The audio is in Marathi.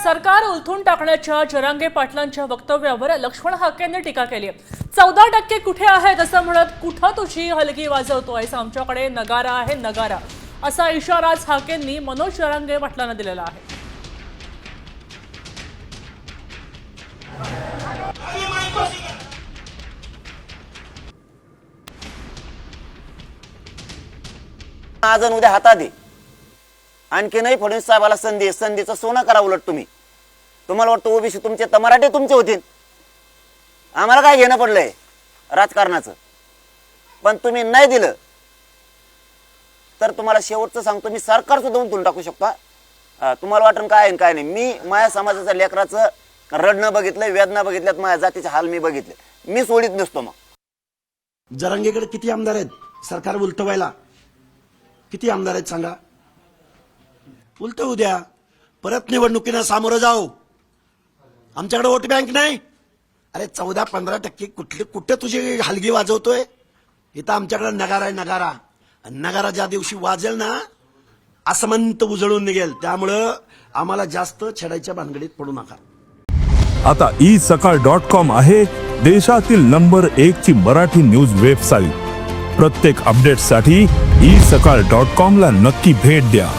सरकार उलथून टाकण्याच्या जरांगे पाटलांच्या वक्तव्यावर लक्ष्मण हाकेंनी टीका केली आहे। 14% कुठे आहेत असं म्हणत कुठं तुझी हलगी वाजवतोय, आमच्याकडे नगारा आहे नगारा, असा इशाराच हाकेंनी मनोज जरांगे पाटलांना दिलेला आहे। आज उद्या हातात आहे, आणखी नाही फडणवीस साहेबाला संधीचं सोनं करा उलट तुम्ही। तुम्हाला वाटतं ओबीसी तुमचे तर मराठे तुमचे होतील, आम्हाला काय घेणं पडलंय राजकारणाचं। पण तुम्ही नाही दिलं तर तुम्हाला शेवटचं सांगतो, मी सरकार सुद्धा उलटून टाकू शकता। तुम्हाला वाटण काय आहे काय नाही। मी माझ्या समाजाच्या लेकराचं रडणं बघितलंय, वेदना बघितल्यात, माझ्या जातीचे हाल मी बघितले, मी सोडित नसतो। मग जरांगेकडे किती आमदार आहेत सरकार उलटवायला? किती आमदार आहेत सांगा? उलटवू द्या, परत निवडणुकीला सामोरं जाऊ। आमच्याकडे वोट बँक नाही। अरे 14-15% कुठे तुझी हलगी वाजवतोय? इथं आमच्याकडे नगारा आहे नगारा। नगारा ज्या दिवशी वाजेल ना, असमंत उजळून निघेल। त्यामुळं आम्हाला जास्त छेडायच्या भानगडीत पडू नका। आता isakal.com आहे देशातील नंबर 1 ची मराठी न्यूज वेबसाईट। प्रत्येक अपडेटसाठी isakal.com ला नक्की भेट द्या।